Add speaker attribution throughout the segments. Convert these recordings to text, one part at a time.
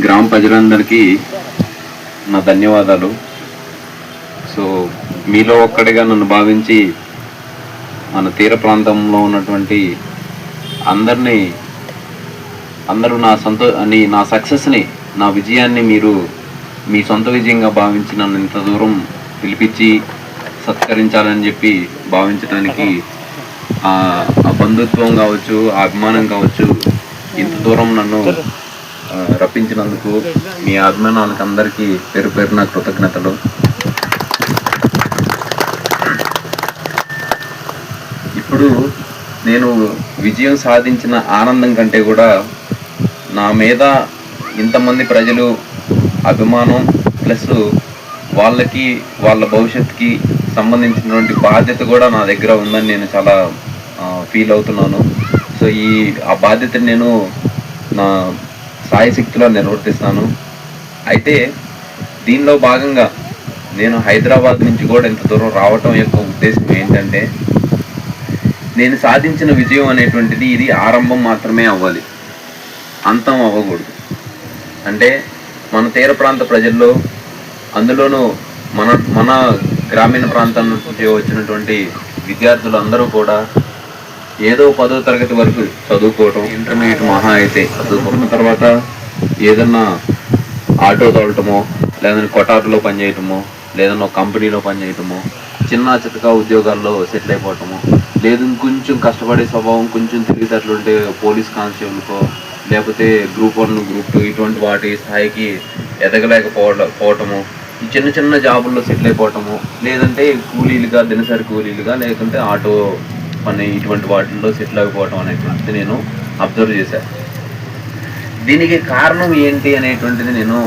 Speaker 1: గ్రామ ప్రజలందరికీ నా ధన్యవాదాలు. సో మీలో ఒక్కడిగా నన్ను భావించి మన తీర ప్రాంతంలో ఉన్నటువంటి అందరూ నా సక్సెస్ని, నా విజయాన్ని మీరు మీ సొంత విజయంగా భావించి నన్ను ఇంత దూరం పిలిపించి సత్కరించాలని చెప్పి భావించడానికి ఆ బంధుత్వం కావచ్చు, ఆ అభిమానం కావచ్చు, ఇంత దూరం నన్ను రప్పించినందుకు మీ అభిమానానికి అందరికీ పేరు పేరున కృతజ్ఞతలు. ఇప్పుడు నేను విజయం సాధించిన ఆనందం కంటే కూడా నా మీద ఇంతమంది ప్రజలు అభిమానం ప్లస్ వాళ్ళకి వాళ్ళ భవిష్యత్తుకి సంబంధించినటువంటి బాధ్యత కూడా నా దగ్గర ఉందని నేను చాలా ఫీల్ అవుతున్నాను. సో ఆ బాధ్యతని నేను నా సాయశక్తిలో నిర్వర్తిస్తాను. అయితే దీనిలో భాగంగా నేను హైదరాబాద్ నుంచి కూడా ఇంత దూరం రావటం యొక్క ఉద్దేశం ఏంటంటే, నేను సాధించిన విజయం అనేటువంటిది ఇది ఆరంభం మాత్రమే అవ్వాలి, అంతం అవ్వకూడదు. అంటే మన తీర ప్రాంత ప్రజల్లో, అందులోనూ మన గ్రామీణ ప్రాంతం నుంచి వచ్చినటువంటి విద్యార్థులు అందరూ కూడా ఏదో 10వ తరగతి వరకు చదువుకోవటం, ఇంటర్మీడియట్ మహా అయితే చదువుకున్న తర్వాత ఏదన్నా ఆటో తోలటమో, లేదంటే కొటారులో పనిచేయటమో, లేదన్నా కంపెనీలో పనిచేయటమో, చిన్న చితక ఉద్యోగాల్లో సెటిల్ అయిపోవటము, లేదు ఇంకొంచెం కష్టపడే స్వభావం, కొంచెం తిరిగేటట్లుంటే పోలీస్ కానిస్టేబుల్కో, లేకపోతే గ్రూప్ 1 గ్రూప్ 2 ఇటువంటి వాటి స్థాయికి ఎదగలేకపోవటము, ఈ చిన్న చిన్న జాబుల్లో సెటిల్ అయిపోవటము, లేదంటే కూలీలుగా, దినసరి కూలీలుగా, లేకుంటే ఆటో పని ఇటువంటి వాటిల్లో సెటిల్ అయిపోవటం అనేటువంటిది నేను అబ్జర్వ్ చేశాను. దీనికి కారణం ఏంటి అనేటువంటిది నేను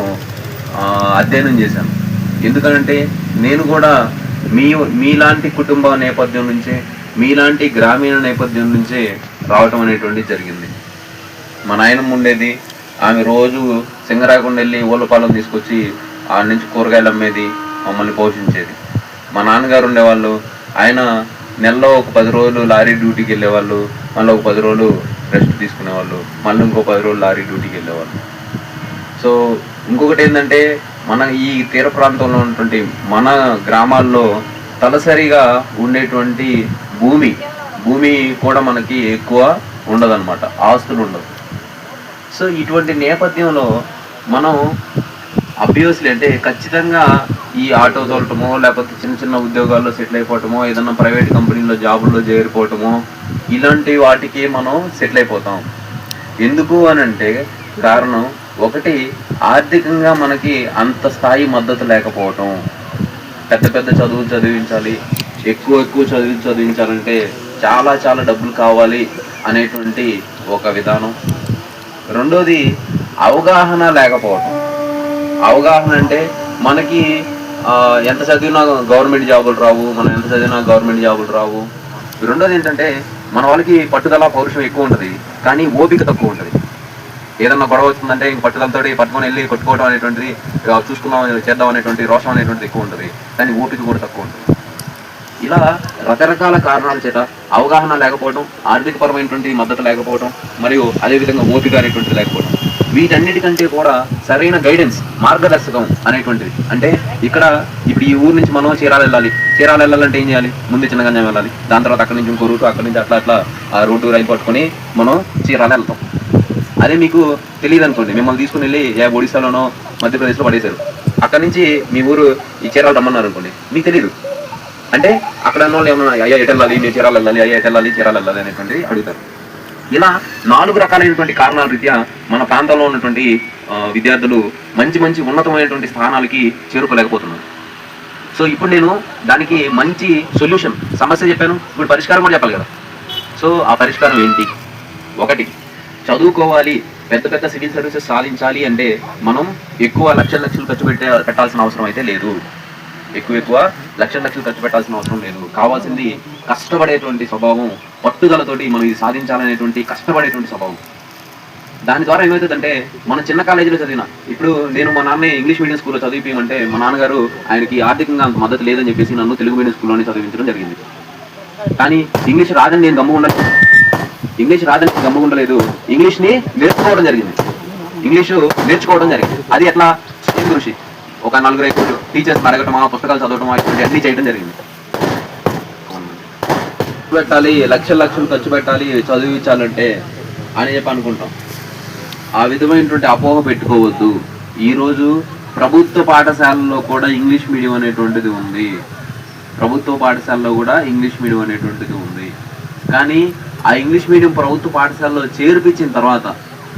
Speaker 1: అధ్యయనం చేశాను. ఎందుకంటే నేను కూడా మీలాంటి కుటుంబ నేపథ్యం నుంచే, మీలాంటి గ్రామీణ నేపథ్యం నుంచే రావటం అనేటువంటిది జరిగింది. మా నాయనమ్మ ఉండేది, ఆమె రోజు సింగరాకుండా వెళ్ళి ఊళ్ళపాలెం తీసుకొచ్చి ఆడ నుంచి కూరగాయలు అమ్మేది, మమ్మల్ని పోషించేది. మా నాన్నగారు ఉండేవాళ్ళు, ఆయన నెలలో ఒక 10 రోజులు లారీ డ్యూటీకి వెళ్ళేవాళ్ళు, మళ్ళీ ఒక 10 రోజులు రెస్ట్ తీసుకునేవాళ్ళు, మళ్ళీ ఇంకో 10 రోజులు లారీ డ్యూటీకి వెళ్ళేవాళ్ళు. సో ఇంకొకటి ఏంటంటే, మన ఈ తీర ప్రాంతంలో ఉన్నటువంటి మన గ్రామాల్లో తలసరిగా ఉండేటువంటి భూమి కూడా మనకి ఎక్కువ ఉండదన్నమాట, ఆస్తులు ఉండవు. సో ఇటువంటి నేపథ్యంలో మనం అబ్వియస్లీ అంటే ఖచ్చితంగా ఈ ఆటో తోలటమో, లేకపోతే చిన్న చిన్న ఉద్యోగాల్లో సెటిల్ అయిపోవటమో, ఏదన్నా ప్రైవేట్ కంపెనీలో జాబుల్లో చేరిపోవటమో, ఇలాంటి వాటికి మనం సెటిల్ అయిపోతాం. ఎందుకు అని అంటే కారణం ఒకటి, ఆర్థికంగా మనకి అంత స్థాయి మద్దతు లేకపోవటం. పెద్ద చదువులు చదివించాలి, ఎక్కువ చదివించాలంటే చాలా డబ్బులు కావాలి అనేటువంటి ఒక విధానం. రెండోది అవగాహన లేకపోవటం. అవగాహన అంటే మనకి ఎంత చదివినా గవర్నమెంట్ జాబులు రావు. రెండోది ఏంటంటే, మన వాళ్ళకి పట్టుదల, పౌరుషం ఎక్కువ ఉంటుంది, కానీ ఓపిక తక్కువ ఉంటుంది. ఏదన్నా గొడవ వచ్చిందంటే ఇంక పట్టుదలతో పట్టుకొని వెళ్ళి కొట్టుకోవడం అనేటువంటిది, చేద్దాం అనేటువంటి రోషం అనేటువంటిది ఎక్కువ ఉంటుంది, కానీ ఓపిక కూడా తక్కువ ఉంటుంది. ఇలా రకరకాల కారణాల చేత అవగాహన లేకపోవడం, ఆర్థికపరమైనటువంటి మద్దతు లేకపోవడం, మరియు అదేవిధంగా ఓపిక అనేటువంటిది లేకపోవడం, వీటన్నిటికంటే కూడా సరైన గైడెన్స్, మార్గదర్శకం అనేటువంటిది. అంటే ఇప్పుడు ఈ ఊరు నుంచి మనం చీరాల వెళ్ళాలంటే ఏం చేయాలి? ముందు చిన్నగంజాం వెళ్ళాలి, దాని తర్వాత అక్కడి నుంచి ఇంకో రూటు, అక్కడి నుంచి అట్లా ఆ రూటు రైలు పట్టుకొని మనం చీరాల వెళ్తాం. అదే మీకు తెలియదు అనుకోండి, మిమ్మల్ని తీసుకుని వెళ్ళి ఒడిశాలోనో మధ్యప్రదేశ్లో పడేశారు, అక్కడి నుంచి మీ ఊరు ఈ చీరాల రమ్మన్నారు అనుకోండి, మీకు తెలియదు. అంటే అక్కడ వాళ్ళు ఏమన్నా అయ్యా ఎటు వెళ్ళాలి, నేను చీరాల వెళ్ళాలి, అయ్యా ఎటు వెళ్ళాలి, చీరాల వెళ్ళాలి అనేటువంటిది అడుగుతారు. ఇలా 4 రకాలైనటువంటి కారణాల రీత్యా మన ప్రాంతంలో ఉన్నటువంటి విద్యార్థులు మంచి ఉన్నతమైనటువంటి స్థానాలకి చేరుకోలేకపోతున్నారు. సో ఇప్పుడు నేను దానికి మంచి సొల్యూషన్, సమస్య చెప్పాను, ఇప్పుడు పరిష్కారం కూడా చెప్పాలి కదా. సో ఆ పరిష్కారం ఏంటి? ఒకటి, చదువుకోవాలి, పెద్ద సివిల్ సర్వీసెస్ సాధించాలి అంటే మనం ఎక్కువ లక్షలు ఖర్చు పెట్టాల్సిన అవసరం అయితే లేదు. ఎక్కువ లక్షలు ఖర్చు పెట్టాల్సిన అవసరం లేదు. కావాల్సింది కష్టపడేటువంటి స్వభావం, పట్టుదలతోటి మనం ఇది సాధించాలనేటువంటి కష్టపడేటువంటి స్వభావం. దాని ద్వారా ఏమవుతుందంటే, మన చిన్న కాలేజీలో చదివిన, ఇప్పుడు నేను మా నాన్న ఇంగ్లీష్ మీడియం స్కూల్లో చదివిపోయమంటే, మా నాన్నగారు ఆయనకి ఆర్థికంగా అంత మద్దతు లేదని చెప్పేసి నన్ను తెలుగు మీడియం స్కూల్లోనే చదివించడం జరిగింది. కానీ ఇంగ్లీష్ రాదని నేను గమ్ముగా ఉండలేదు, ఇంగ్లీష్ని నేర్చుకోవడం జరిగింది.
Speaker 2: ఇంగ్లీషు నేర్చుకోవడం జరిగింది. అది ఎట్లా స్వయం కృషి, ఒక 4 టీచర్స్ అడగటమా, పుస్తకాలు చదవటమా, ఇటువంటి అన్ని చేయడం జరిగింది. పెట్టాలి, లక్షలు ఖర్చు పెట్టాలి, చదివించాలంటే అని చెప్పి అనుకుంటాం. ఆ విధమైనటువంటి అపోహ పెట్టుకోవద్దు. ఈరోజు ప్రభుత్వ పాఠశాలలో కూడా ఇంగ్లీష్ మీడియం అనేటువంటిది ఉంది. ప్రభుత్వ పాఠశాలలో కూడా ఇంగ్లీష్ మీడియం అనేటువంటిది ఉంది. కానీ ఆ ఇంగ్లీష్ మీడియం ప్రభుత్వ పాఠశాలలో చేర్పించిన తర్వాత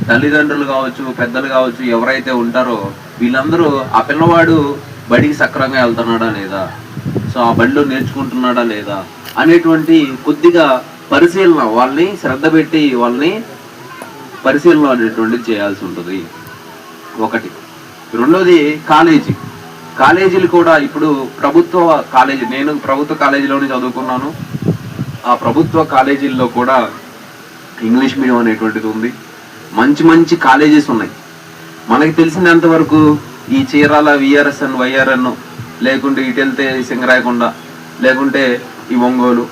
Speaker 2: తల్లిదండ్రులు కావచ్చు, పెద్దలు కావచ్చు, ఎవరైతే ఉంటారో వీళ్ళందరూ ఆ పిల్లవాడు బడికి సక్రమంగా వెళ్తున్నాడా లేదా, సో ఆ బడిలో నేర్చుకుంటున్నాడా లేదా అనేటువంటి కొద్దిగా పరిశీలన, వాళ్ళని శ్రద్ధ పెట్టి వాళ్ళని పరిశీలన అనేటువంటిది చేయాల్సి ఉంటుంది. ఒకటి. రెండోది కాలేజీలు కూడా ఇప్పుడు ప్రభుత్వ కాలేజీ, నేను ప్రభుత్వ కాలేజీలోనే చదువుకున్నాను. ఆ ప్రభుత్వ కాలేజీల్లో కూడా ఇంగ్లీష్ మీడియం అనేటువంటిది ఉంది. మంచి కాలేజెస్ ఉన్నాయి. మనకి తెలిసినంత వరకు ఈ చీరాల విఆర్ఎస్ఎన్, వైఆర్ఎన్, లేకుంటే ఇటు వెళ్తే సింగరాయకొండ, లేకుంటే ఈ ఒంగోలు,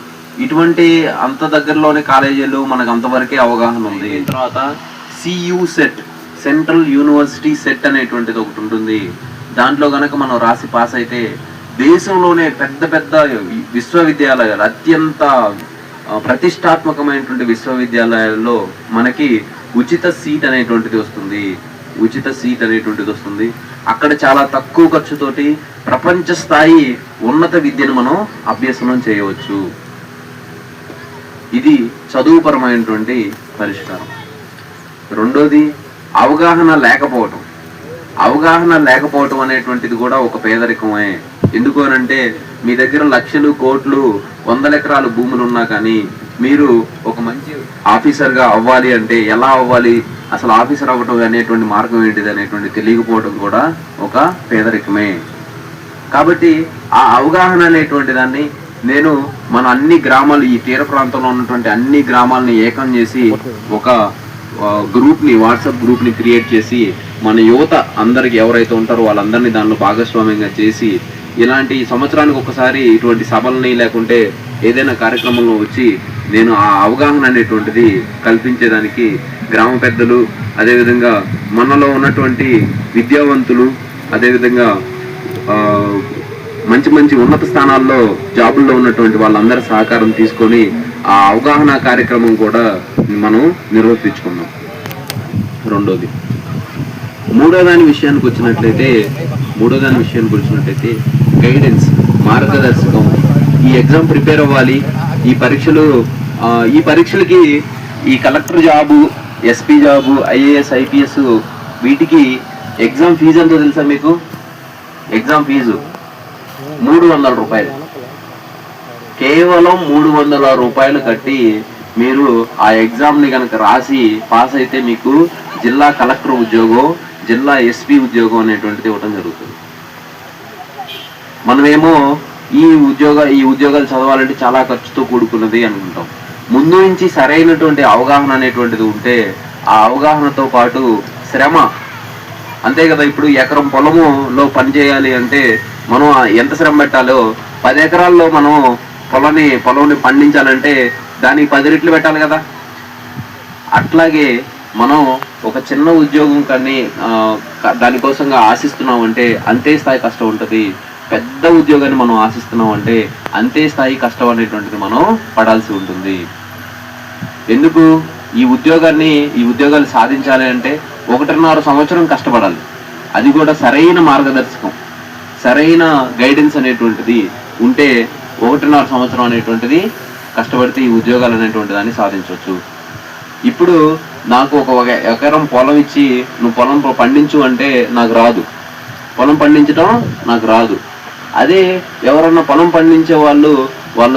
Speaker 2: ఇటువంటి అంత దగ్గరలోనే కాలేజీలు మనకు అంతవరకే అవగాహన ఉంది. తర్వాత CU SET, central university SET అనేటువంటిది ఒకటి ఉంటుంది. దాంట్లో కనుక మనం రాసి పాస్ అయితే దేశంలోనే పెద్ద విశ్వవిద్యాలయాలు, అత్యంత ప్రతిష్టాత్మకమైనటువంటి విశ్వవిద్యాలయాల్లో మనకి ఉచిత సీట్ అనేటువంటిది వస్తుంది. అక్కడ చాలా తక్కువ ఖర్చుతోటి ప్రపంచ స్థాయి ఉన్నత విద్యను మనం అభ్యసనం చేయవచ్చు. ఇది చదువుపరమైనటువంటి పరిష్కారం. రెండోది అవగాహన లేకపోవటం అనేటువంటిది కూడా ఒక పేదరికమే. ఎందుకు అనంటే మీ దగ్గర లక్షలు, కోట్లు, 100 ఎకరాలు భూములు ఉన్నా కానీ మీరు ఒక మంచి ఆఫీసర్గా అవ్వాలి అంటే ఎలా అవ్వాలి, అసలు ఆఫీసర్ అవ్వటం అనేటువంటి మార్గం ఏంటిది అనేటువంటి తెలియకపోవడం కూడా ఒక పేదరికమే. కాబట్టి ఆ అవగాహన అనేటువంటి దాన్ని నేను మన అన్ని గ్రామాలు, ఈ తీర ప్రాంతంలో ఉన్నటువంటి అన్ని గ్రామాలని ఏకం చేసి ఒక వాట్సాప్ గ్రూప్ని క్రియేట్ చేసి మన యువత అందరికి ఎవరైతే ఉంటారో వాళ్ళందరినీ దానిలో భాగస్వామ్యంగా చేసి ఇలాంటి సంవత్సరానికి ఒకసారి ఇటువంటి సభల్ని లేకుంటే ఏదైనా కార్యక్రమంలో వచ్చి నేను ఆ అవగాహన అనేటువంటిది కల్పించేదానికి గ్రామ పెద్దలు, అదేవిధంగా మనలో ఉన్నటువంటి విద్యావంతులు, అదేవిధంగా మంచి ఉన్నత స్థానాల్లో జాబుల్లో ఉన్నటువంటి వాళ్ళందరి సహకారం తీసుకొని ఆ అవగాహన కార్యక్రమం కూడా మనం నిర్వర్తించుకున్నాం. రెండోది. మూడో దాని విషయానికి వచ్చినట్లయితే గైడెన్స్, మార్గదర్శకం. ఈ ఎగ్జామ్ ప్రిపేర్ అవ్వాలి, ఈ పరీక్షలకి ఈ collector job, SP job, IAS, IPS, వీటికి ఎగ్జామ్ ఫీజు ఎంతో తెలుసా మీకు? ఎగ్జామ్ ఫీజు 300 రూపాయలు. కేవలం 300 రూపాయలు కట్టి మీరు ఆ ఎగ్జామ్ని కనుక రాసి పాస్ అయితే మీకు జిల్లా కలెక్టర్ ఉద్యోగం, జిల్లా ఎస్పీ ఉద్యోగం అనేటువంటిది ఇవ్వడం జరుగుతుంది. మనమేమో ఈ ఉద్యోగాలు చదవాలంటే చాలా ఖర్చుతో కూడుకున్నది అనుకుంటాం. ముందు నుంచి సరైనటువంటి అవగాహన అనేటువంటిది ఉంటే ఆ అవగాహనతో పాటు శ్రమ, అంతే కదా. ఇప్పుడు ఎకరం పొలములో పని చేయాలి అంటే మనం ఎంత శ్రమ పెట్టాలో, 10 ఎకరాల్లో మనం పొలంని పండించాలంటే దానికి 10 రెట్లు పెట్టాలి కదా. అట్లాగే మనం ఒక చిన్న ఉద్యోగం కానీ దానికోసంగా ఆశిస్తున్నాం అంటే అంతే స్థాయి కష్టం ఉంటుంది. పెద్ద ఉద్యోగాన్ని మనం ఆశిస్తున్నాం అంటే అంతే స్థాయి కష్టం అనేటువంటిది మనం పడాల్సి ఉంటుంది. ఎందుకు? ఈ ఉద్యోగాలు సాధించాలి అంటే 1.5 సంవత్సరం కష్టపడాలి. అది కూడా సరైన మార్గదర్శకం, సరైన గైడెన్స్ అనేటువంటిది ఉంటే 1.5 సంవత్సరం అనేటువంటిది కష్టపడితే ఈ ఉద్యోగాలు అనేటువంటి దాన్ని సాధించవచ్చు. ఇప్పుడు నాకు ఒక ఎకరం పొలం ఇచ్చి నువ్వు పొలం పండించు అంటే నాకు రాదు, పొలం పండించడం నాకు రాదు. అదే ఎవరన్నా పొలం పండించే వాళ్ళు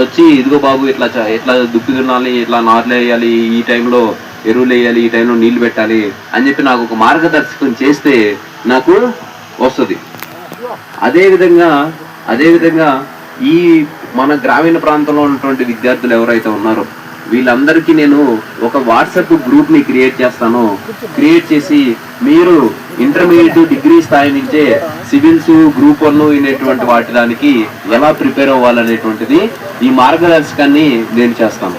Speaker 2: వచ్చి ఇదిగో బాబు ఇట్లా దుక్కి దున్నాలి, ఇట్లా నార్లు వేయాలి, ఈ టైంలో ఎరువులు వేయాలి, ఈ టైంలో నీళ్లు పెట్టాలి అని చెప్పి నాకు ఒక మార్గదర్శకం చేస్తే నాకు వస్తుంది. అదేవిధంగా ఈ మన గ్రామీణ ప్రాంతంలో ఉన్నటువంటి విద్యార్థులు ఎవరైతే ఉన్నారో వీళ్ళందరికీ నేను ఒక వాట్సాప్ గ్రూప్ని క్రియేట్ చేసి మీరు ఇంటర్మీడియట్, డిగ్రీ స్థాయి నుంచే సివిల్స్, గ్రూప్ 1 అనేటువంటి వాటి దానికి ఎలా ప్రిపేర్ అవ్వాలనేటువంటిది ఈ మార్గదర్శకాన్ని నేను చేస్తాను.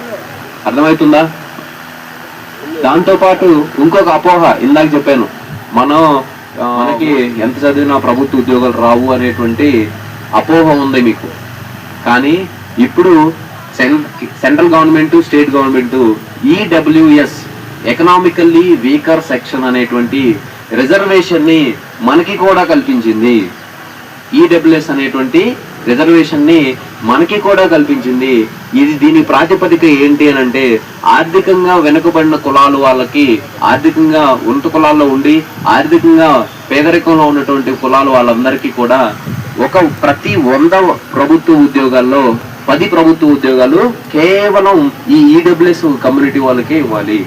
Speaker 2: అర్థమవుతుందా? దాంతోపాటు ఇంకొక అపోహ ఇందాక చెప్పాను, మనకి ఎంత చదివినా ప్రభుత్వ ఉద్యోగాలు రావు అనేటువంటి అపోహ ఉంది మీకు. కానీ ఇప్పుడు central government, state government EWS economically weaker section అనేటువంటి రిజర్వేషన్ ని మనకి కూడా కల్పించింది. ఈడబ్ల్యూఎస్ అనేటువంటి రిజర్వేషన్ ని మనకి కూడా కల్పించింది. దీని ప్రాతిపదిక ఏంటి అని అంటే, ఆర్థికంగా వెనుకబడిన కులాలు వాళ్ళకి, ఆర్థికంగా ఉన్నత కులాల్లో ఉండి ఆర్థికంగా పేదరికంలో ఉన్నటువంటి కులాలు వాళ్ళందరికీ కూడా ప్రతి 100 ప్రభుత్వ ఉద్యోగాల్లో 10 ప్రభుత్వ ఉద్యోగాలు కేవలం ఈ ఈడబ్ల్యూఎస్ కమ్యూనిటీ వాళ్ళకే ఇవ్వాలి.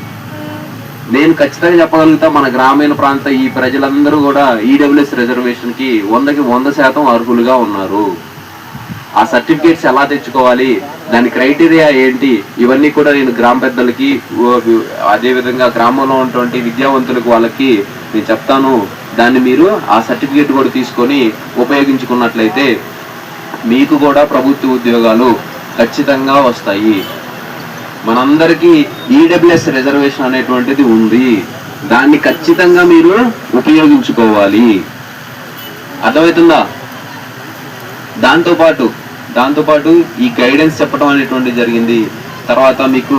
Speaker 2: నేను ఖచ్చితంగా చెప్పగలుగుతా, మన గ్రామీణ ప్రాంత ఈ ప్రజలందరూ కూడా ఈడబ్ల్యూఎస్ రిజర్వేషన్ కి 100కి 100% అర్హులుగా ఉన్నారు. ఆ సర్టిఫికేట్స్ ఎలా తెచ్చుకోవాలి, దాని క్రైటీరియా ఏంటి, ఇవన్నీ కూడా నేను గ్రామ పెద్దలకి, అదేవిధంగా గ్రామంలో ఉన్నటువంటి విద్యావంతులకు వాళ్ళకి నేను చెప్తాను. దాన్ని మీరు ఆ సర్టిఫికేట్ కూడా తీసుకొని ఉపయోగించుకున్నట్లయితే మీకు కూడా ప్రభుత్వ ఉద్యోగాలు ఖచ్చితంగా వస్తాయి. మనందరికీ ఈడబ్ల్యూఎస్ రిజర్వేషన్ అనేటువంటిది ఉంది. దాన్ని ఖచ్చితంగా మీరు ఉపయోగించుకోవాలి. అర్థమవుతుందా? దాంతోపాటు ఈ గైడెన్స్ చెప్పడం అనేటువంటిది జరిగింది. తర్వాత మీకు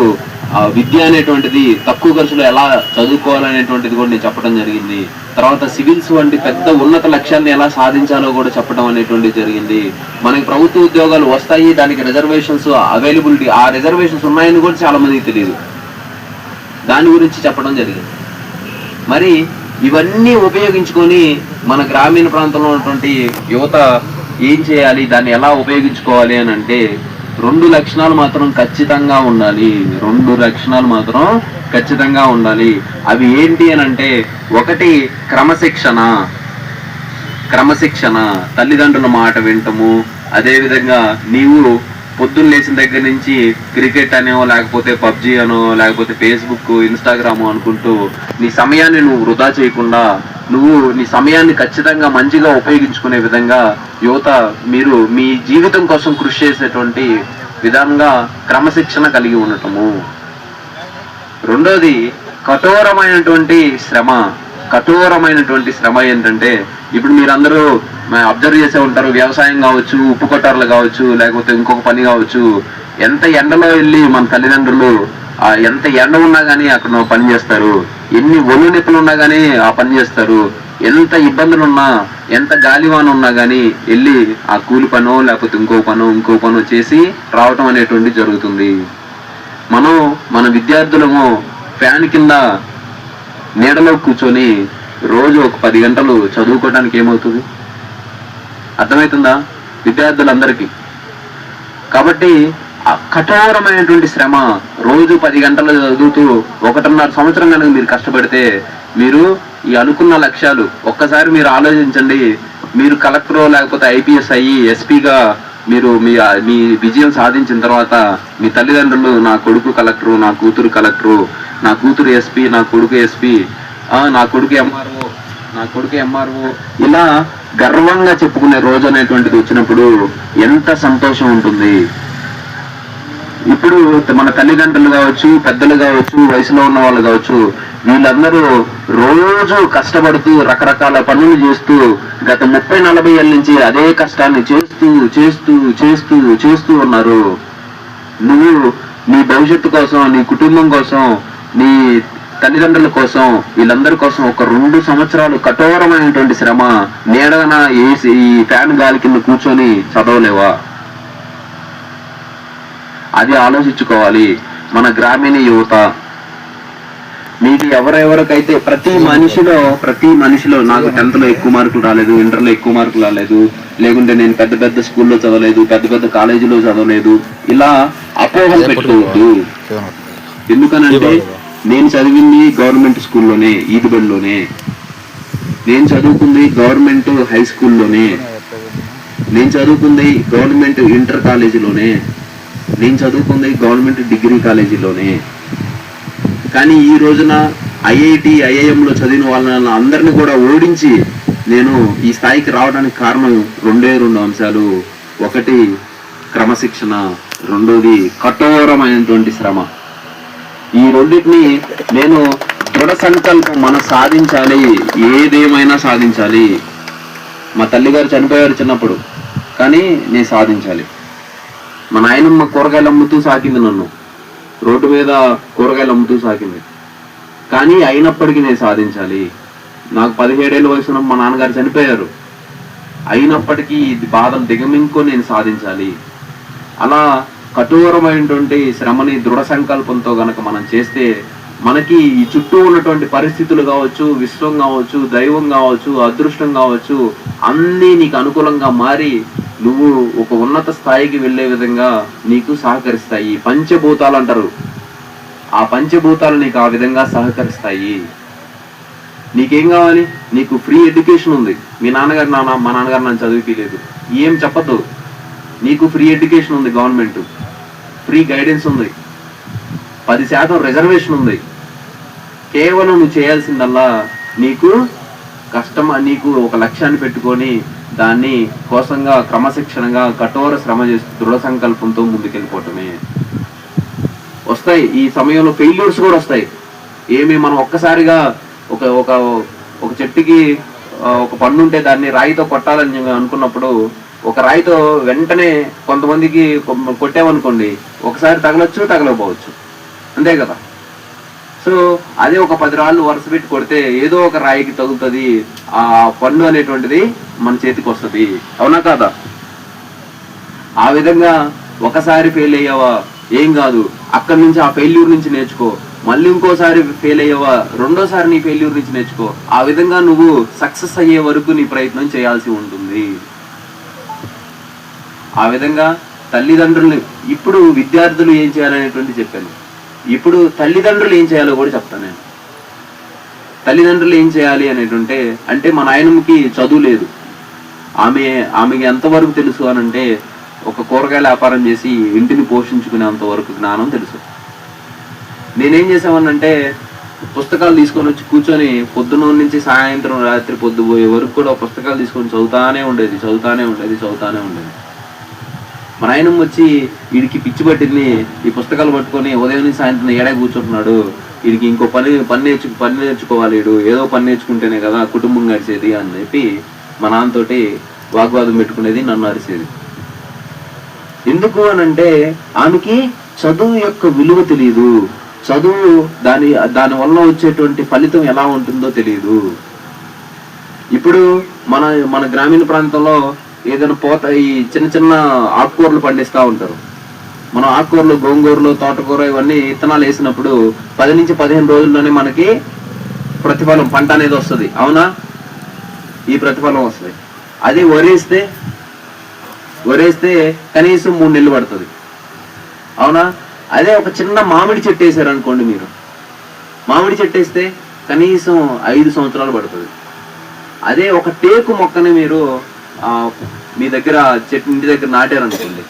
Speaker 2: విద్య అనేటువంటిది తక్కువ ఖర్చులో ఎలా చదువుకోవాలనేటువంటిది కూడా నేను చెప్పడం జరిగింది. తర్వాత సివిల్స్ వంటి పెద్ద ఉన్నత లక్ష్యాన్ని ఎలా సాధించాలో కూడా చెప్పడం అనేటువంటిది జరిగింది. మనకి ప్రభుత్వ ఉద్యోగాలు వస్తాయి, దానికి రిజర్వేషన్స్ అవైలబిలిటీ, ఆ రిజర్వేషన్స్ ఉన్నాయని కూడా చాలా మందికి తెలియదు. దాని గురించి చెప్పడం జరిగింది. మరి ఇవన్నీ ఉపయోగించుకొని మన గ్రామీణ ప్రాంతంలో ఉన్నటువంటి యువత ఏం చేయాలి, దాన్ని ఎలా ఉపయోగించుకోవాలి అని అంటే 2 లక్షణాలు మాత్రం ఖచ్చితంగా ఉండాలి. 2 లక్షణాలు మాత్రం ఖచ్చితంగా ఉండాలి. అవి ఏంటి అని అంటే, ఒకటి క్రమశిక్షణ, తల్లిదండ్రుల మాట వింటము. అదేవిధంగా నీవు పొద్దున్న లేచిన దగ్గర నుంచి క్రికెట్ అనో, లేకపోతే పబ్జి అనో, లేకపోతే ఫేస్బుక్, ఇన్స్టాగ్రామ్ అనుకుంటూ నీ సమయాన్ని నువ్వు వృధా చేయకుండా నువ్వు నీ సమయాన్ని ఖచ్చితంగా మంచిగా ఉపయోగించుకునే విధంగా యువత మీరు మీ జీవితం కోసం కృషి చేసేటువంటి విధంగా క్రమశిక్షణ కలిగి ఉండటము. రెండోది కఠోరమైనటువంటి శ్రమ ఏంటంటే, ఇప్పుడు మీరందరూ అబ్జర్వ్ చేసే ఉంటారు, వ్యవసాయం కావచ్చు, ఉప్పు కొట్టారులు కావచ్చు, లేకపోతే ఇంకొక పని కావచ్చు, ఎంత ఎండలో వెళ్ళి మన తల్లిదండ్రులు ఎంత ఎండ ఉన్నా కానీ అక్కడ పని చేస్తారు, ఎన్ని ఒళ్ళు నొప్పులు ఉన్నా కానీ ఆ పని చేస్తారు, ఎంత ఇబ్బందులున్నా, ఎంత గాలివాన ఉన్నా కానీ వెళ్ళి ఆ కూలి పనో లేకపోతే ఇంకో పనో చేసి రావటం అనేటువంటి జరుగుతుంది. మన విద్యార్థులము ఫ్యాన్ కింద నీడలో కూర్చొని రోజు ఒక 10 గంటలు చదువుకోవడానికి ఏమవుతుంది? అర్థమవుతుందా విద్యార్థులందరికీ? కాబట్టి కఠోరమైనటువంటి శ్రమ, రోజు 10 గంటలు చదువుతూ 1.5 సంవత్సరం కనుక మీరు కష్టపడితే మీరు ఈ అనుకున్న లక్ష్యాలు ఒక్కసారి మీరు ఆలోచించండి. మీరు కలెక్టర్ లేకపోతే ఐపీఎస్ అయ్యి ఎస్పీగా మీరు మీ విజయం సాధించిన తర్వాత మీ తల్లిదండ్రులు నా కొడుకు కలెక్టరు, నా కూతురు కలెక్టరు, నా కూతురు ఎస్పీ, నా కొడుకు ఎస్పీ, నా కొడుకు ఎంఆర్ఓ ఇలా గర్వంగా చెప్పుకునే రోజు అనేటువంటిది వచ్చినప్పుడు ఎంత సంతోషం ఉంటుంది. ఇప్పుడు మన తల్లిదండ్రులు కావచ్చు, పెద్దలు కావచ్చు, వయసులో ఉన్న వాళ్ళు కావచ్చు, వీళ్ళందరూ రోజు కష్టపడుతూ రకరకాల పనులు చేస్తూ గత 30-40 ఏళ్ళ నుంచి అదే కష్టాన్ని చేస్తూ ఉన్నారు. నువ్వు నీ భవిష్యత్తు కోసం, నీ కుటుంబం కోసం, నీ తల్లిదండ్రుల కోసం, వీళ్ళందరి కోసం ఒక 2 సంవత్సరాలు కఠోరమైనటువంటి శ్రమ నీడన వేసి ఈ ఫ్యాన్ గాలి కింద కూర్చొని చదవలేవా? అది ఆలోచించుకోవాలి మన గ్రామీణ యువత. మీకు ఎవరెవరికైతే ప్రతి మనిషిలో నాకు 10th లో ఎక్కువ మార్కులు రాలేదు, ఇంటర్లో ఎక్కువ మార్కులు రాలేదు, లేకుంటే నేను పెద్ద స్కూల్లో చదవలేదు, పెద్ద కాలేజీలో చదవలేదు, ఇలా అపోహలు పెట్టుకోవద్దు. ఎందుకనంటే నేను చదివింది గవర్నమెంట్ స్కూల్లోనే, ఈదుబడిలోనే, నేను చదువుకుంది గవర్నమెంట్ హై స్కూల్లోనే, నేను చదువుకుంది గవర్నమెంట్ ఇంటర్ కాలేజీలోనే, నేను చదువుకుంది గవర్నమెంట్ డిగ్రీ కాలేజీలోనే. కానీ ఈ రోజున ఐఐఎంలో చదివిన వాళ్ళని అందరినీ కూడా ఓడించి నేను ఈ స్థాయికి రావడానికి కారణం 2 అంశాలు. ఒకటి క్రమశిక్షణ, రెండోది కఠోరమైనటువంటి శ్రమ. ఈ రెండింటిని నేను దృఢ సంకల్పం, మనం సాధించాలి, ఏదేమైనా సాధించాలి. మా తల్లిగారు చనిపోయారు చిన్నప్పుడు, కానీ నేను సాధించాలి. మా నాయనమ్మ కూరగాయలు అమ్ముతూ సాకింది, నన్ను రోడ్డు మీద కూరగాయలు అమ్ముతూ సాకింది, కానీ అయినప్పటికీ నేను సాధించాలి. నాకు 17 ఏళ్ళ వయసులో మా నాన్నగారు చనిపోయారు, అయినప్పటికీ ఇది బాధలు దిగమింగుకొని నేను సాధించాలి. అలా కఠోరమైనటువంటి శ్రమని దృఢ సంకల్పంతో గనక మనం చేస్తే మనకి ఈ చుట్టూ ఉన్నటువంటి పరిస్థితులు కావచ్చు, విశ్వం కావచ్చు, దైవం కావచ్చు, అదృష్టం కావచ్చు, అన్నీ నీకు అనుకూలంగా మారి నువ్వు ఒక ఉన్నత స్థాయికి వెళ్ళే విధంగా నీకు సహకరిస్తాయి. పంచభూతాలు అంటారు, ఆ పంచభూతాలు నీకు ఆ విధంగా సహకరిస్తాయి. నీకేం కావాలి? నీకు ఫ్రీ ఎడ్యుకేషన్ ఉంది. మీ నాన్నగారు మా నాన్నగారు నన్ను చదివించలేదు, ఏం చెప్పద్దు. నీకు ఫ్రీ ఎడ్యుకేషన్ ఉంది, గవర్నమెంట్ ఫ్రీ గైడెన్స్ ఉంది, 10% రిజర్వేషన్ ఉంది. కేవలం నువ్వు చేయాల్సిందల్లా నీకు నీకు ఒక లక్ష్యాన్ని పెట్టుకొని దాన్ని కోసంగా క్రమశిక్షణగా కఠోర శ్రమ చేస్తూ దృఢ సంకల్పంతో ముందుకెళ్ళిపోవటమే. వస్తాయి ఈ సమయంలో ఫెయిల్యూర్స్ కూడా వస్తాయి. మనం ఒక్కసారిగా ఒక ఒక ఒక చెట్టుకి ఒక పండు ఉంటే దాన్ని రాయితో కొట్టాలని అనుకున్నప్పుడు ఒక రాయితో వెంటనే కొంతమందికి కొట్టామనుకోండి, ఒకసారి తగలొచ్చు, తగలకపోవచ్చు, అంతే కదా. సో అదే ఒక 10 రాళ్ళు వరుస పెట్టి కొడితే ఏదో ఒక రాయికి తగులుతుంది, ఆ పండు అనేటువంటిది మన చేతికి వస్తుంది, అవునా కాదా? ఆ విధంగా ఒకసారి ఫెయిల్ అయ్యావా ఏం కాదు, అక్కడి నుంచి ఆ ఫెయిల్యూర్ నుంచి నేర్చుకో. మళ్ళీ ఇంకోసారి ఫెయిల్ అయ్యావా, రెండోసారి నీ ఫెయిల్యూర్ నుంచి నేర్చుకో. ఆ విధంగా నువ్వు సక్సెస్ అయ్యే వరకు నీ ప్రయత్నం చేయాల్సి ఉంటుంది. ఆ విధంగా తల్లిదండ్రులు, ఇప్పుడు విద్యార్థులు ఏం చేయాలనేటువంటి చెప్పాను, ఇప్పుడు తల్లిదండ్రులు ఏం చేయాలో కూడా చెప్తాను నేను. తల్లిదండ్రులు ఏం చేయాలి అనేటుంటే, అంటే మా నాయనమ్మకి చదువు లేదు, ఆమెకి ఎంతవరకు తెలుసు అనంటే ఒక కూరగాయల వ్యాపారం చేసి ఇంటిని పోషించుకునేంత వరకు జ్ఞానం తెలుసు. నేనేం చేసామనంటే పుస్తకాలు తీసుకొని వచ్చి కూర్చొని పొద్దున్న నుంచి సాయంత్రం రాత్రి పొద్దుపోయే వరకు కూడా పుస్తకాలు తీసుకొని చదువుతానే ఉండేది. మా నాయనమ్మ వచ్చి వీడికి పిచ్చి పట్టింది, ఈ పుస్తకాలు పట్టుకొని ఉదయం నుంచి సాయంత్రం ఏడా కూర్చుంటున్నాడు, వీడికి ఇంకో పని నేర్చుకోవాలి, వీడు ఏదో పని నేర్చుకుంటేనే కదా కుటుంబం గడిచేది అని చెప్పి మా నాన్నతోటి వాగ్వాదం పెట్టుకునేది, నన్ను అరిసేది. ఎందుకు అనంటే ఆమెకి చదువు యొక్క విలువ తెలియదు, చదువు దాని వల్ల వచ్చేటువంటి ఫలితం ఎలా ఉంటుందో తెలియదు. ఇప్పుడు మన గ్రామీణ ప్రాంతంలో ఏదైనా ఈ చిన్న చిన్న ఆకుకూరలు పండిస్తూ ఉంటారు. మనం ఆకుకూరలు, గోంగూరలు, తోటకూర ఇవన్నీ విత్తనాలు వేసినప్పుడు 10 నుంచి 15 రోజుల్లోనే మనకి ప్రతిఫలం, పంట అనేది వస్తుంది, అవునా? ఈ ప్రతిఫలం వస్తుంది. అది వరేస్తే కనీసం 3 నెలలు పడుతుంది, అవునా? అదే ఒక చిన్న మామిడి చెట్టు వేసారు అనుకోండి, మీరు మామిడి చెట్టు వేస్తే కనీసం 5 సంవత్సరాలు పడుతుంది. అదే ఒక టేకు మొక్కని మీరు మీ దగ్గర ఇంటి దగ్గర నాటారనుకోండి,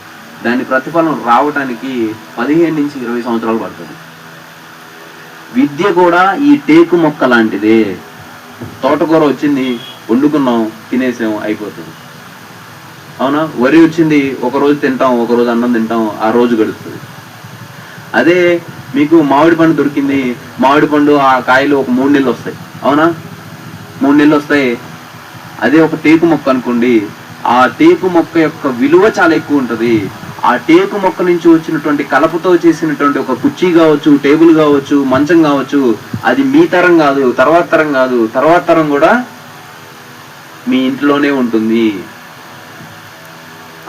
Speaker 2: దాని ప్రతిఫలం రావడానికి 15 నుంచి 20 సంవత్సరాలు పడుతుంది. విద్య కూడా ఈ టేకు మొక్క లాంటిదే. తోటకూర వచ్చింది, వండుకున్నాం, తినేసాం, అయిపోతుంది, అవునా? వరి వచ్చింది, ఒకరోజు తింటాం, ఒకరోజు అన్నం తింటాం, ఆ రోజు గడుస్తుంది. అదే మీకు మామిడి పండు దొరికింది, మామిడి పండు ఆ కాయలు ఒక 3 నెలలు వస్తాయి, అవునా? 3 నెలలు వస్తాయి. అదే ఒక టేకు మొక్క అనుకోండి, ఆ టేకు మొక్క యొక్క విలువ చాలా ఎక్కువ ఉంటుంది. ఆ టేకు మొక్క నుంచి వచ్చినటువంటి కలపతో చేసినటువంటి ఒక కుర్చీ కావచ్చు, టేబుల్ కావచ్చు, మంచం కావచ్చు, అది మీ తరం కాదు, తర్వాత తరం కాదు, తర్వాత తరం కూడా మీ ఇంట్లోనే ఉంటుంది.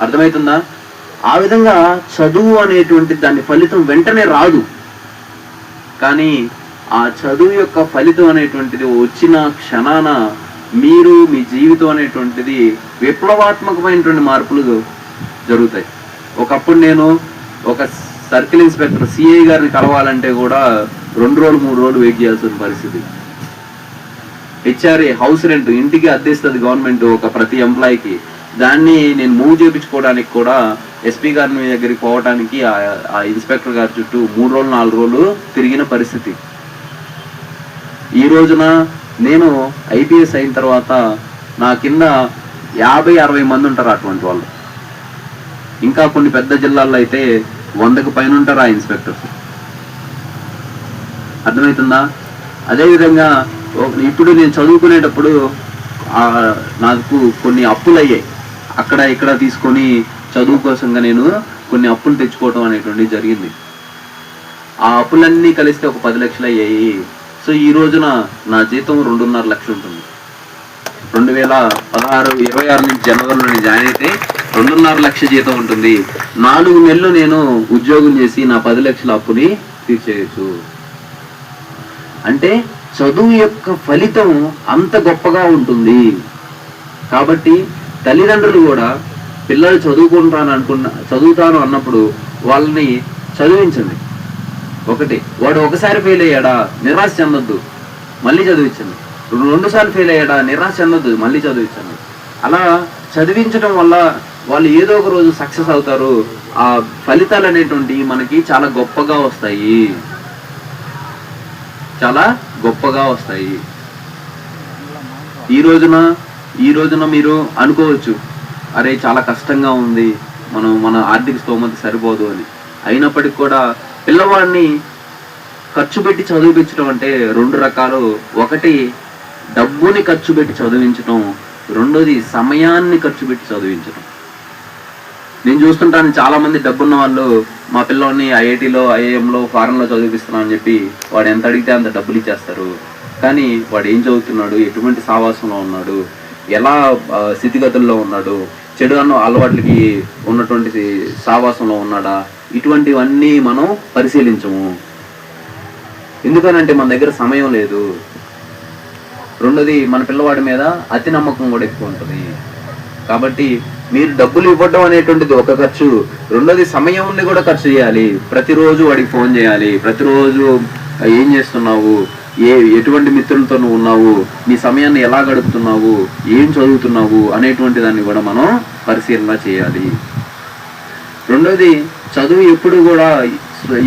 Speaker 2: అర్థమవుతుందా? ఆ విధంగా చదువు అనేటువంటి దాని ఫలితం వెంటనే రాదు, కానీ ఆ చదువు యొక్క ఫలితం అనేటువంటిది వచ్చిన క్షణాన మీరు మీ జీవితం అనేటువంటిది విప్లవాత్మకమైనటువంటి మార్పులు జరుగుతాయి. ఒకప్పుడు నేను ఒక సర్కిల్ ఇన్స్పెక్టర్ సిఐ గారిని కలవాలంటే కూడా 2 రోజులు 3 రోజులు వెయిట్ చేయాల్సిన పరిస్థితి. హెచ్ఆర్ఏ హౌస్ రెంట్, ఇంటికి అద్దెస్తుంది గవర్నమెంట్ ఒక ప్రతి ఎంప్లాయీకి. దాన్ని నేను మూవ్ చేయించుకోవడానికి కూడా ఎస్పీ గారి దగ్గరికి పోవడానికి ఆ ఇన్స్పెక్టర్ గారి చుట్టూ 3 రోజులు 4 రోజులు తిరిగిన పరిస్థితి. ఈ రోజున నేను ఐపీఎస్ అయిన తర్వాత నా కింద 50-60 మంది ఉంటారు అటువంటి వాళ్ళు. ఇంకా కొన్ని పెద్ద జిల్లాల్లో అయితే 100కు పైన ఉంటారు ఆ ఇన్స్పెక్టర్స్. అర్థమవుతుందా? అదేవిధంగా ఇప్పుడు నేను చదువుకునేటప్పుడు నాకు కొన్ని అప్పులు అయ్యాయి. అక్కడ ఇక్కడ తీసుకొని చదువు కోసంగా నేను కొన్ని అప్పులు తెచ్చుకోవడం అనేటువంటిది జరిగింది. ఆ అప్పులన్నీ కలిస్తే ఒక 10 లక్షలు అయ్యాయి. సో ఈ రోజున నా జీతం 2.5 లక్షలు ఉంటుంది. 2026 నుంచి జనవరిలో నేను జాయిన్ అయితే 2.5 లక్షల జీతం ఉంటుంది. 4 నెలలు నేను ఉద్యోగం చేసి నా 10 లక్షల అప్పుని తీర్చేయచ్చు. అంటే చదువు యొక్క ఫలితం అంత గొప్పగా ఉంటుంది. కాబట్టి తల్లిదండ్రులు కూడా పిల్లలు చదువుతాను అన్నప్పుడు వాళ్ళని చదివించండి. వాడు ఒకసారి ఫెయిల్ అయ్యాడా నిరాశ చెందొద్దు, మళ్ళీ చదివించండి. 2 సార్లు ఫెయిల్ అయ్యాడా నిరాశ చెందొద్దు, మళ్ళీ చదివించండి. అలా చదివించడం వల్ల వాళ్ళు ఏదో ఒక రోజు సక్సెస్ అవుతారు. ఆ ఫలితాలు అనేటువంటి మనకి చాలా గొప్పగా వస్తాయి, చాలా గొప్పగా వస్తాయి. ఈ రోజున మీరు అనుకోవచ్చు, అరే చాలా కష్టంగా ఉంది, మన ఆర్థిక స్తోమత సరిపోదు అని. అయినప్పటికీ కూడా పిల్లవాడిని ఖర్చు పెట్టి చదివించడం అంటే 2 రకాలు. ఒకటి డబ్బుని ఖర్చు పెట్టి చదివించడం, రెండోది సమయాన్ని ఖర్చు పెట్టి చదివించడం. నేను చూస్తుంటాను చాలా మంది డబ్బున్న వాళ్ళు మా పిల్లోని ఐఐటీలో, ఐఐఎంలో, ఫారెన్లో చదివిస్తున్నాను అని చెప్పి వాడు ఎంత అడిగితే అంత డబ్బులు ఇచ్చేస్తారు. కానీ వాడు ఏం చదువుతున్నాడు, ఎటువంటి సావాసంలో ఉన్నాడు, ఎలా స్థితిగతుల్లో ఉన్నాడు, చెడు అలవాట్లకి ఉన్నటువంటి సావాసంలో ఉన్నాడా, ఇటువంటివన్నీ మనం పరిశీలించము. ఎందుకనంటే మన దగ్గర సమయం లేదు. రెండోది మన పిల్లవాడి మీద అతి నమ్మకం కూడా ఎక్కువ ఉంటుంది. కాబట్టి మీరు డబ్బులు ఇవ్వడం అనేటువంటిది ఒక ఖర్చు. రెండోది సమయాన్ని కూడా ఖర్చు చేయాలి. ప్రతిరోజు వాడికి ఫోన్ చేయాలి, ప్రతిరోజు ఏం చేస్తున్నావు, ఎటువంటి మిత్రులతో నువ్వు ఉన్నావు, నీ సమయాన్ని ఎలా గడుపుతున్నావు, ఏం చదువుతున్నావు అనేటువంటి దాన్ని కూడా మనం పరిశీలన చేయాలి. రెండోది చదువు ఎప్పుడు కూడా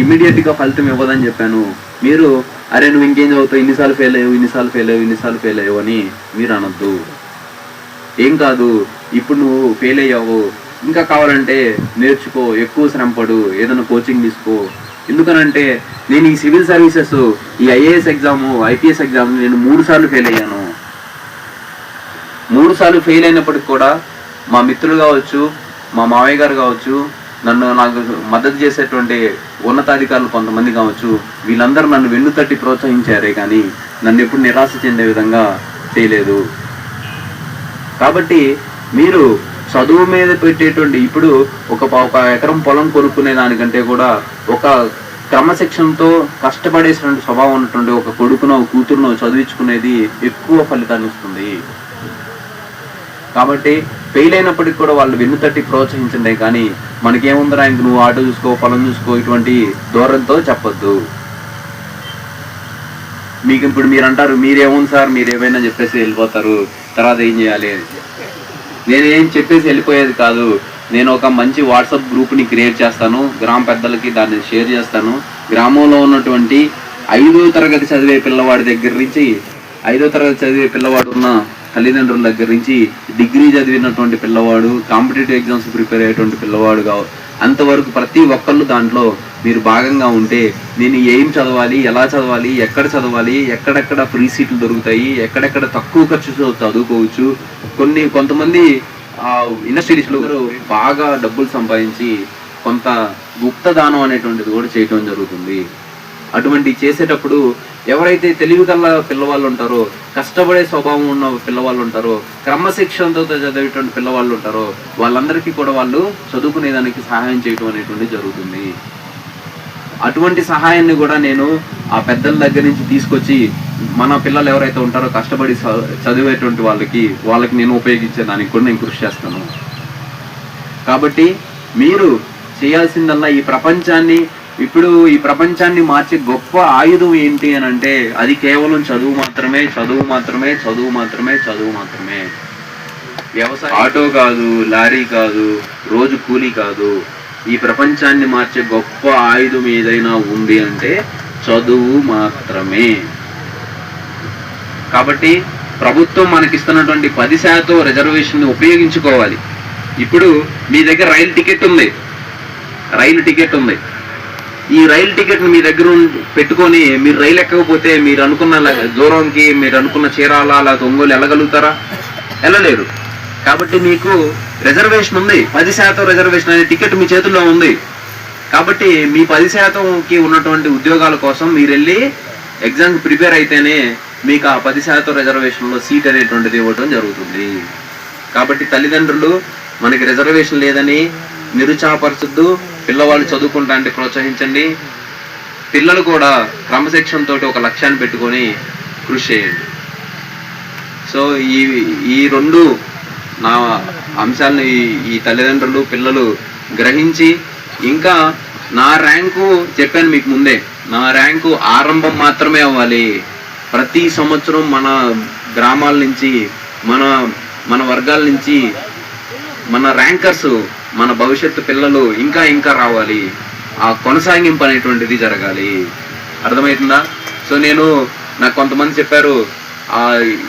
Speaker 2: ఇమీడియట్గా ఫలితం ఇవ్వదని చెప్పాను. మీరు అరే నువ్వు ఇంకేం చదువుతావు, ఇన్నిసార్లు ఫెయిల్ అయ్యావు అని మీరు అనొద్దు. ఏం కాదు, ఇప్పుడు నువ్వు ఫెయిల్ అయ్యావు, ఇంకా కావాలంటే నేర్చుకో, ఎక్కువ శ్రమపడు, ఏదైనా కోచింగ్ తీసుకో. ఎందుకనంటే నేను ఈ సివిల్ సర్వీసెస్, ఈ ఐఏఎస్ ఎగ్జామ్, ఐపీఎస్ ఎగ్జామ్ నేను 3 సార్లు ఫెయిల్ అయ్యాను. 3 సార్లు ఫెయిల్ అయినప్పటికి కూడా మా మిత్రులు కావచ్చు, మా మావయ్య గారు కావచ్చు, నాకు మద్దతు చేసేటువంటి ఉన్నతాధికారులు కొంతమంది కావచ్చు, వీళ్ళందరూ నన్ను వెన్నుతట్టి ప్రోత్సహించారే కానీ నన్ను ఎప్పుడు నిరాశ చెందే విధంగా చేయలేదు. కాబట్టి మీరు చదువు మీద పెట్టేటువంటి ఇప్పుడు ఒక ఎకరం పొలం కొనుక్కునే దానికంటే కూడా ఒక క్రమశిక్షణతో కష్టపడేసినటువంటి స్వభావం ఉన్నటువంటి ఒక కొడుకునో కూతురునో చదివించుకునేది ఎక్కువ ఫలితాన్ని ఇస్తుంది. కాబట్టి ఫెయిల్ అయినప్పటికీ కూడా వాళ్ళు వెన్నుతట్టి ప్రోత్సహించండి. కానీ మనకేముందరా ఇంక నువ్వు ఆటో చూసుకో, పొలం చూసుకో, ఇటువంటి దూరంతో చెప్పొద్దు. మీకు ఇప్పుడు మీరు అంటారు, మీరేముంది సార్, మీరు ఏమైనా చెప్పేసి వెళ్ళిపోతారు, తర్వాత ఏం చేయాలి అని. నేనేం చెప్పేసి వెళ్ళిపోయేది కాదు. నేను ఒక మంచి వాట్సాప్ గ్రూప్ని క్రియేట్ చేస్తాను, గ్రామ పెద్దలకి దాన్ని షేర్ చేస్తాను. గ్రామంలో ఉన్నటువంటి 5వ తరగతి చదివే పిల్లవాడి దగ్గర నుంచి, 5వ తరగతి చదివే పిల్లవాడు ఉన్న తల్లిదండ్రుల దగ్గర నుంచి, డిగ్రీ చదివినటువంటి పిల్లవాడు, కాంపిటేటివ్ ఎగ్జామ్స్ ప్రిపేర్ అయ్యేటువంటి పిల్లవాడు అంతవరకు ప్రతి ఒక్కళ్ళు దాంట్లో మీరు భాగంగా ఉంటే, నేను ఏం చదవాలి, ఎలా చదవాలి, ఎక్కడ చదవాలి, ఎక్కడెక్కడ ఫ్రీ సీట్లు దొరుకుతాయి, ఎక్కడెక్కడ తక్కువ ఖర్చుతో చదువుకోవచ్చు. కొంతమంది యూనివర్సిటీస్లో బాగా డబ్బులు సంపాదించి కొంత గుప్త దానం అనేటువంటిది కూడా చేయటం జరుగుతుంది. అటువంటి చేసేటప్పుడు ఎవరైతే తెలివి గల పిల్లవాళ్ళు ఉంటారో, కష్టపడే స్వభావం ఉన్న పిల్లవాళ్ళు ఉంటారో, క్రమశిక్షణతో చదివేటువంటి పిల్లవాళ్ళు ఉంటారో, వాళ్ళందరికీ కూడా వాళ్ళు చదువుకునేదానికి సహాయం చేయడం అనేటువంటిది జరుగుతుంది. అటువంటి సహాయాన్ని కూడా నేను ఆ పెద్దల దగ్గర నుంచి తీసుకొచ్చి మన పిల్లలు ఎవరైతే ఉంటారో కష్టపడి చదివేటువంటి వాళ్ళకి నేను ఉపయోగించేదానికి కూడా నేను కృషి చేస్తాను. కాబట్టి మీరు చేయాల్సిందల్లా ఇప్పుడు ఈ ప్రపంచాన్ని మార్చే గొప్ప ఆయుధం ఏంటి అని అంటే అది కేవలం చదువు మాత్రమే. వ్యవసాయం, ఆటో కాదు, లారీ కాదు, రోజు కూలీ కాదు. ఈ ప్రపంచాన్ని మార్చే గొప్ప ఆయుధం ఏదైనా ఉంది అంటే చదువు మాత్రమే. కాబట్టి ప్రభుత్వం మనకిస్తున్నటువంటి 10% రిజర్వేషన్ ఉపయోగించుకోవాలి. ఇప్పుడు మీ దగ్గర రైలు టికెట్ ఉంది, ఈ రైలు టికెట్ మీ దగ్గర పెట్టుకొని మీరు రైలు ఎక్కకపోతే మీరు అనుకున్న దూరంకి మీరు అనుకున్న చీరాల లేదా ఒంగోలు వెళ్ళగలుగుతారా? వెళ్ళలేరు. కాబట్టి మీకు రిజర్వేషన్ ఉంది, 10% రిజర్వేషన్ అనే టికెట్ మీ చేతుల్లో ఉంది. కాబట్టి మీ 10%కి ఉన్నటువంటి ఉద్యోగాల కోసం మీరు వెళ్ళి ఎగ్జామ్కి ప్రిపేర్ అయితేనే మీకు ఆ 10% రిజర్వేషన్లో సీట్ అనేటువంటిది ఇవ్వడం జరుగుతుంది. కాబట్టి తల్లిదండ్రులు మనకి రిజర్వేషన్ లేదని నిరుత్సాహపరచొద్దు, పిల్లవాళ్ళు చదువుకుంటా అంటే ప్రోత్సహించండి. పిల్లలు కూడా క్రమశిక్షణతో ఒక లక్ష్యాన్ని పెట్టుకొని కృషి చేయండి. సో ఈ రెండు నా అంశాలను ఈ తల్లిదండ్రులు పిల్లలు గ్రహించి, ఇంకా నా ర్యాంకు చెప్పాను మీకు ముందే, నా ర్యాంకు ఆరంభం మాత్రమే అవ్వాలి. ప్రతి సంవత్సరం మన గ్రామాల నుంచి మన వర్గాల నుంచి మన ర్యాంకర్స్, మన భవిష్యత్తు పిల్లలు ఇంకా ఇంకా రావాలి. ఆ కొనసాగింపు అనేటువంటిది జరగాలి. అర్థమవుతుందా? సో నాకు కొంతమంది చెప్పారు ఆ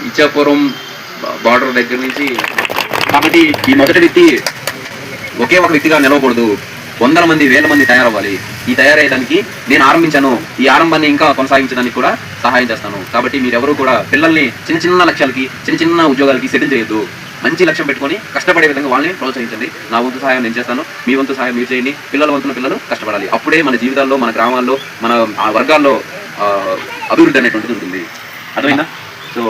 Speaker 2: ఇచ్చాపురం బార్డర్ దగ్గర నుంచి, కాబట్టి ఈ మొదటి వ్యక్తి ఒకే ఒక వ్యక్తిగా నిలవకూడదు, 100 మంది 1000 మంది తయారవ్వాలి. ఈ తయారయ్యేదానికి నేను ఆరంభించాను, ఈ ఆరంభాన్ని ఇంకా కొనసాగించడానికి కూడా సహాయం చేస్తాను. కాబట్టి మీరెవరూ కూడా పిల్లల్ని చిన్న చిన్న లక్ష్యాలకి, చిన్న చిన్న ఉద్యోగాలకి సెటిల్ చేయొద్దు. మంచి లక్ష్యం పెట్టుకొని కష్టపడే విధంగా వాళ్ళని ప్రోత్సహించండి. నా వంతు సహాయం నేను చేస్తాను, మీ వంతు సహాయం మీరు చేయండి. పిల్లల వంతున పిల్లలు కష్టపడాలి. అప్పుడే మన జీవితాల్లో, మన గ్రామాల్లో, మన వర్గాల్లో అభివృద్ధి అనేటువంటిది ఉంటుంది. అర్థమైందా? సో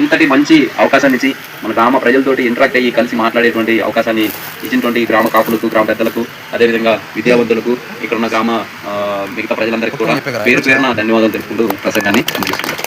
Speaker 2: ఇంతటి మంచి అవకాశాన్ని ఇచ్చి మన గ్రామ ప్రజలతోటి ఇంటరాక్ట్ అయ్యి కలిసి మాట్లాడేటువంటి అవకాశాన్ని ఇచ్చినటువంటి గ్రామ కాపులకు, గ్రామ పెద్దలకు, అదేవిధంగా విద్యావంతులకు, ఇక్కడ ఉన్న గ్రామ మిగతా ప్రజలందరికీ కూడా పేరు పేరున ధన్యవాదాలు తెలుపుకుంటూ ప్రసంగాన్ని ముగిస్తున్నాను.